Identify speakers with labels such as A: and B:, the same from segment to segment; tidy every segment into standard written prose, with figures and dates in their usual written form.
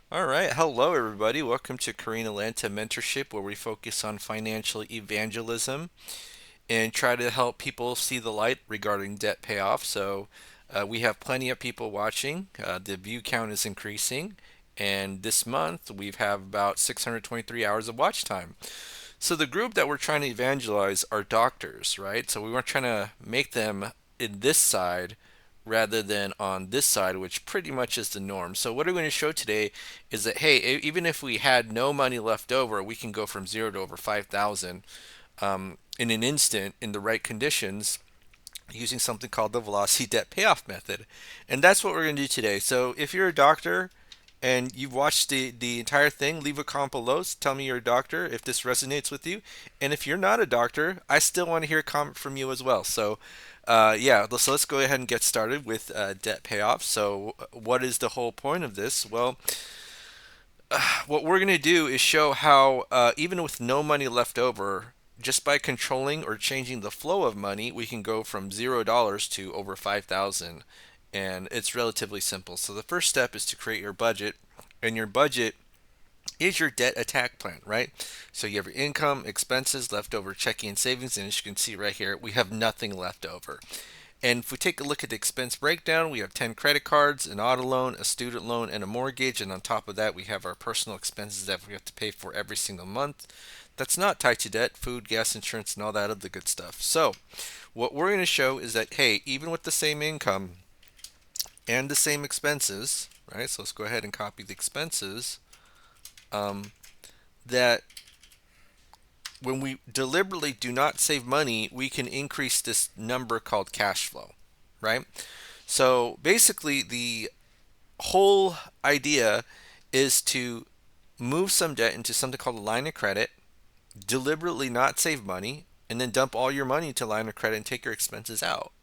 A: All right. Hello, everybody. Welcome to Karina Lanta Mentorship, where we focus on financial evangelism and try to help people see the light regarding debt payoff. We have plenty of people watching. The view count is increasing. And this month, we've have about 623 hours of watch time. So the group that we're trying to evangelize are doctors, right? So we weren't trying to make them in this side rather than on this side, which pretty much is the norm. So what I'm going to show today is that hey, even if we had no money left over, we can go from zero to over 5,000 in an instant in the right conditions using something called the velocity debt payoff method. And that's what we're going to do today. So if you're a doctor and you've watched the entire thing, leave a comment below. Tell me you're a doctor if this resonates with you. And if you're not a doctor, I still want to hear a comment from you as well. So let's go ahead and get started with debt payoff. So, what is the whole point of this? Well, what we're going to do is show how, even with no money left over, just by controlling or changing the flow of money, we can go from $0 to over 5,000, and it's relatively simple. So the first step is to create your budget, and your budget is your debt attack plan, right? So you have your income, expenses, leftover checking and savings, and as you can see right here, we have nothing left over. And if we take a look at the expense breakdown, we have 10 credit cards, an auto loan, a student loan, and a mortgage. And on top of that, we have our personal expenses that we have to pay for every single month. That's not tied to debt, food, gas, insurance, and all that other good stuff. So, what we're going to show is that, hey, even with the same income and the same expenses, right? So let's go ahead and copy the expenses. That when we deliberately do not save money, we can increase this number called cash flow, right? So basically, the whole idea is to move some debt into something called a line of credit, deliberately not save money, and then dump all your money into line of credit and take your expenses out.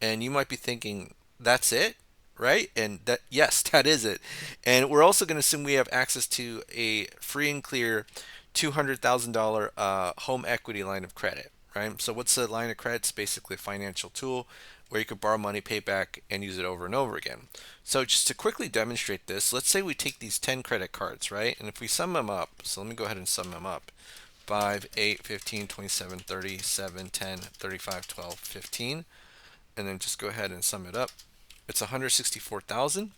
A: And you might be thinking, that's it, right? And that, yes, that is it. And we're also going to assume we have access to a free and clear $200,000 home equity line of credit, right? So what's a line of credit? It's basically a financial tool where you could borrow money, pay back, and use it over and over again. So just to quickly demonstrate this, let's say we take these 10 credit cards, right? And if we sum them up, so let me go ahead and sum them up. 5, 8, 15, 27, 37, 10, 35, 12, 15, and then just go ahead and sum it up. It's 164,000.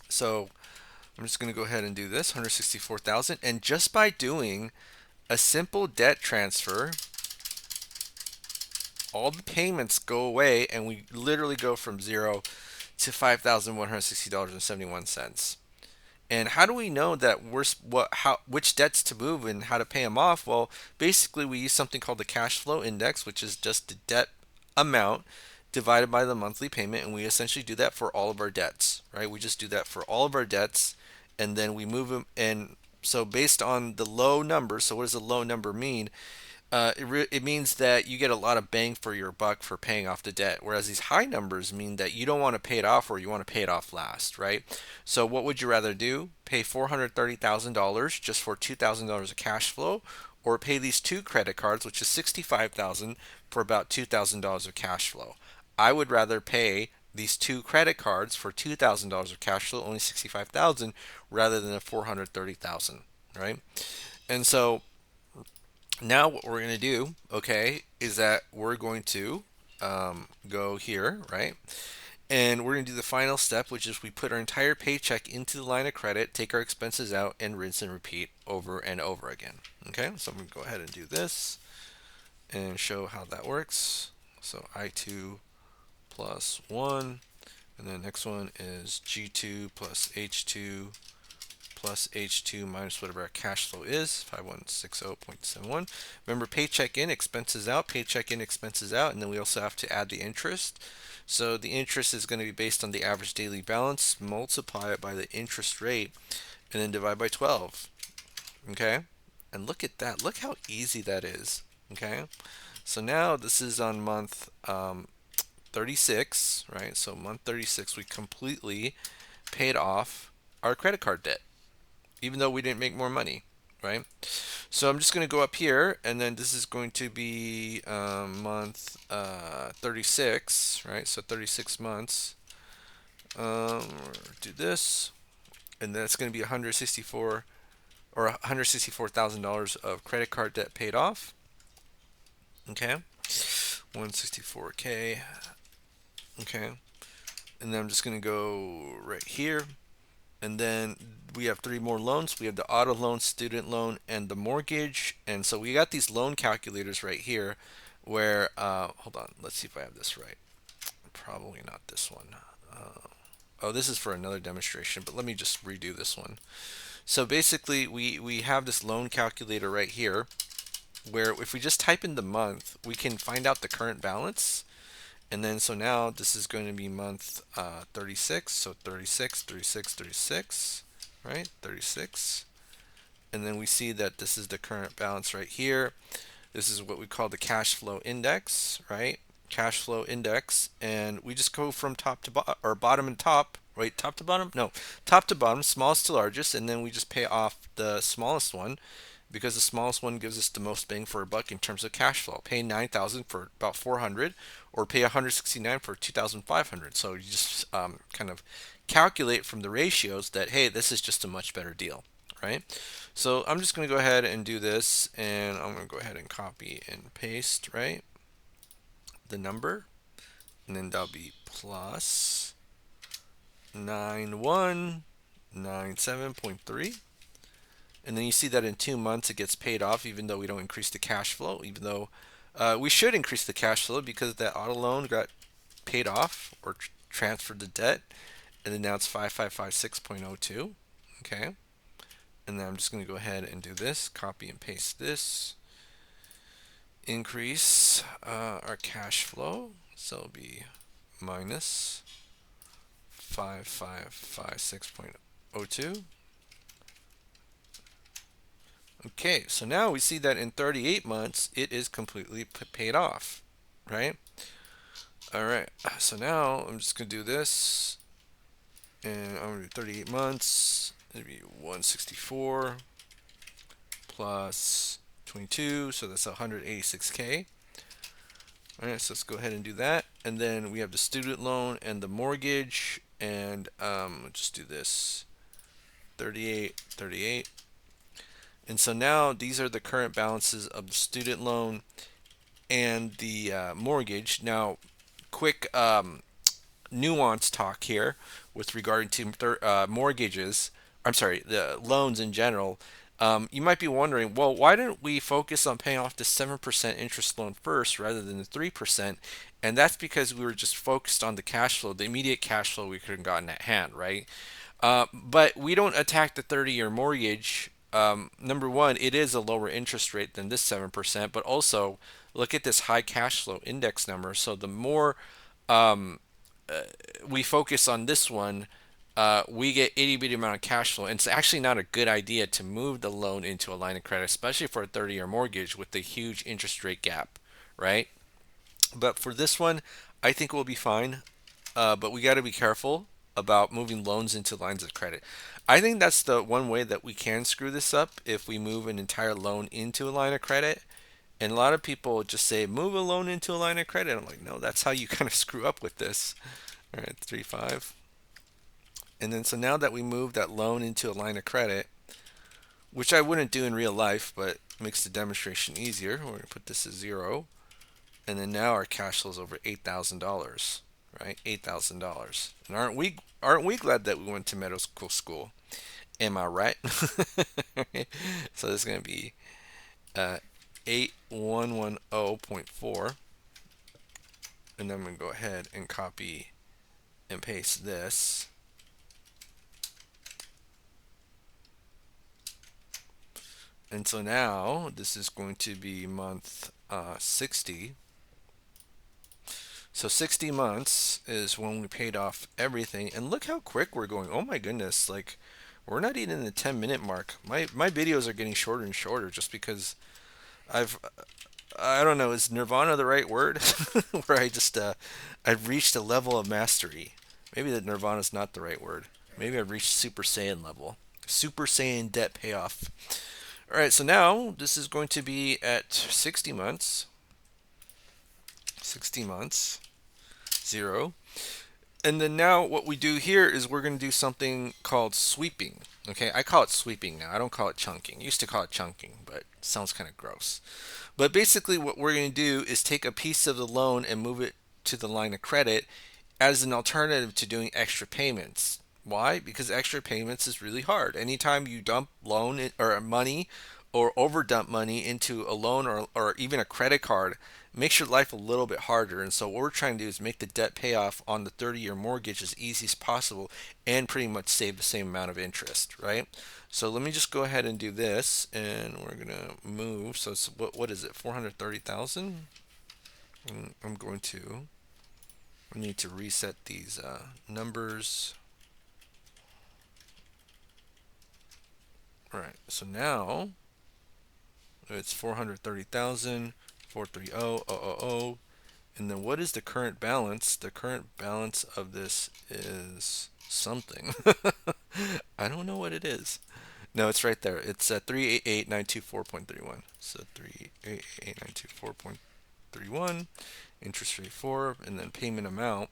A: So I'm just going to go ahead and do this 164,000. And just by doing a simple debt transfer, all the payments go away and we literally go from zero to $5,160.71. And how do we know that which debts to move and how to pay them off? Well, basically we use something called the cash flow index, which is just the debt amount divided by the monthly payment, and we essentially do that for all of our debts, right? We just do that for all of our debts, and then we move them. And so based on the low number, so what does a low number mean? It means that you get a lot of bang for your buck for paying off the debt, whereas these high numbers mean that you don't want to pay it off or you want to pay it off last, right? So what would you rather do? Pay $430,000 just for $2,000 of cash flow, or pay these two credit cards, which is $65,000 for about $2,000 of cash flow? I would rather pay these two credit cards for $2,000 of cash flow, only 65,000, rather than a 430,000, right? And so now what we're going to do, okay, is that we're going to go here, right? And we're going to do the final step, which is we put our entire paycheck into the line of credit, take our expenses out, and rinse and repeat over and over again. Okay, so I'm going to go ahead and do this and show how that works. So I2 plus 1, and then the next one is G2 plus H2 plus H2 minus whatever our cash flow is, 5160.71. Remember, paycheck in, expenses out, paycheck in, expenses out, and then we also have to add the interest. So the interest is going to be based on the average daily balance, multiply it by the interest rate, and then divide by 12. Okay? And look at that. Look how easy that is. Okay? So now this is on month 36, right? So month 36, we completely paid off our credit card debt, even though we didn't make more money, right? So I'm just going to go up here, and then this is going to be month 36, right? So 36 months. Do this, and that's going to be 164 or $164,000 of credit card debt paid off. Okay, 164K. Okay, and then I'm just going to go right here. And then we have three more loans. We have the auto loan, student loan, and the mortgage. And so we got these loan calculators right here where, hold on, let's see if I have this right. Probably not this one. Oh, this is for another demonstration, but let me just redo this one. So basically, we have this loan calculator right here where if we just type in the month, we can find out the current balance. And then so now this is going to be month 36. So 36, 36, 36, right? 36. And then we see that this is the current balance right here. This is what we call the cash flow index, right? Cash flow index. And we just go from top to bottom, or bottom and top, right? Top to bottom? No, top to bottom, smallest to largest. And then we just pay off the smallest one, because the smallest one gives us the most bang for a buck in terms of cash flow. Pay 9,000 for about 400, or pay 169 for 2,500. So you just kind of calculate from the ratios that, hey, this is just a much better deal, right? So I'm just going to go ahead and do this, and I'm going to go ahead and copy and paste, right, the number, and then that'll be plus 9197.3. And then you see that in 2 months it gets paid off, even though we don't increase the cash flow, even though we should increase the cash flow because that auto loan got paid off or transferred the debt. And then now it's 5556.02. Okay. And then I'm just going to go ahead and do this, copy and paste this, increase our cash flow. So it'll be minus 5556.02. Okay, so now we see that in 38 months, it is completely paid off, right? All right, so now I'm just going to do this, and I'm going to do 38 months. It'll be 164 plus 22, so that's 186K. All right, so let's go ahead and do that. And then we have the student loan and the mortgage, and we'll just do this, 38, 38. And so now these are the current balances of the student loan and the mortgage. Now, quick nuance talk here with regard to mortgages. I'm sorry, the loans in general. You might be wondering, well, why didn't we focus on paying off the 7% interest loan first rather than the 3%? And that's because we were just focused on the cash flow, the immediate cash flow we could have gotten at hand, right? But we don't attack the 30-year mortgage. Number one, it is a lower interest rate than this 7%, but also look at this high cash flow index number. So the more um, we focus on this one, we get itty bitty amount of cash flow. And it's actually not a good idea to move the loan into a line of credit, especially for a 30-year mortgage with the huge interest rate gap, right? But for this one, I think we'll be fine. But we got to be careful about moving loans into lines of credit. I think that's the one way that we can screw this up if we move an entire loan into a line of credit. And a lot of people just say, move a loan into a line of credit. I'm like, no, that's how you kind of screw up with this. All right, 3.5. And then so now that we move that loan into a line of credit, which I wouldn't do in real life, but makes the demonstration easier. We're going to put this as 0. And then now our cash flow is over $8,000, right? $8,000. And aren't we glad that we went to medical school? Am I right? So this is going to be 8110.4. And then I'm going to go ahead and copy and paste this. And so now this is going to be month 60. So 60 months is when we paid off everything. And look how quick we're going. Oh my goodness. Like, we're not even in the 10-minute mark. My videos are getting shorter and shorter just because I don't know, is nirvana the right word? Where I've reached a level of mastery. Maybe that nirvana is not the right word. Maybe I've reached Super Saiyan level. Super Saiyan debt payoff. All right, so now this is going to be at 60 months. 60 months. 0. And then now what we do here is we're going to do something called sweeping. Okay, I call it sweeping now. I don't call it chunking. Used to call it chunking, but it sounds kind of gross. But basically, what we're going to do is take a piece of the loan and move it to the line of credit as an alternative to doing extra payments. Why? Because extra payments is really hard. Anytime you dump loan or money or over dump money into a loan or even a credit card, makes your life a little bit harder. And so what we're trying to do is make the debt payoff on the 30-year mortgage as easy as possible and pretty much save the same amount of interest, right? So let me just go ahead and do this, and we're gonna move. So it's, what is it? 430,000. I'm going to. I need to reset these numbers. All right. So now it's 430,000, 430,000. And then what is the current balance? The current balance of this is something. I don't know what it is. No, it's right there. It's 388,924.31. So 388,924.31. Interest rate 4, and then payment amount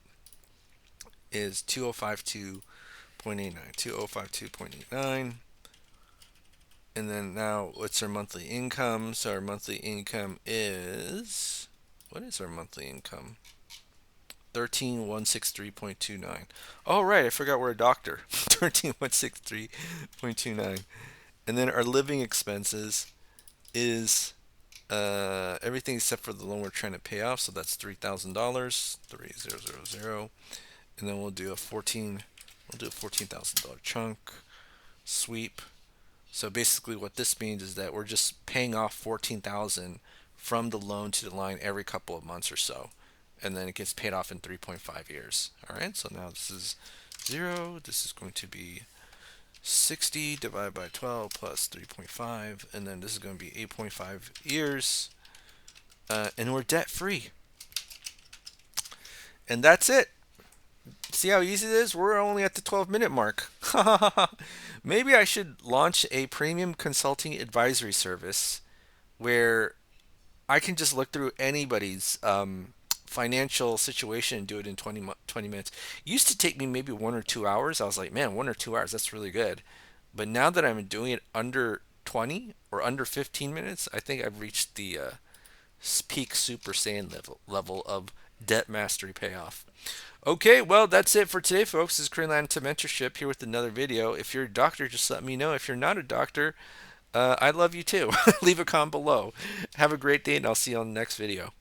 A: is 2052.89. 2052.89. And then now what's our monthly income? So our monthly income is, what is our monthly income? 13163.29. Oh right, I forgot we're a doctor. 13163.29. And then our living expenses is everything except for the loan we're trying to pay off, so that's $3,000, 3000. And then we'll do a $14,000 chunk sweep. So basically what this means is that we're just paying off 14,000 from the loan to the line every couple of months or so. And then it gets paid off in 3.5 years. All right, so now this is 0. This is going to be 60 divided by 12 plus 3.5. And then this is going to be 8.5 years. And we're debt free. And that's it. See how easy it is? We're only at the 12-minute mark. Maybe I should launch a premium consulting advisory service where I can just look through anybody's financial situation and do it in 20 minutes. It used to take me maybe 1 or 2 hours. I was like, man, 1 or 2 hours, that's really good. But now that I'm doing it under 20 or under 15 minutes, I think I've reached the peak Super Saiyan level of debt mastery payoff. Okay, well, that's it for today, folks. This is Korean Land to Mentorship here with another video. If you're a doctor, just let me know. If you're not a doctor, I love you too. Leave a comment below. Have a great day, and I'll see you on the next video.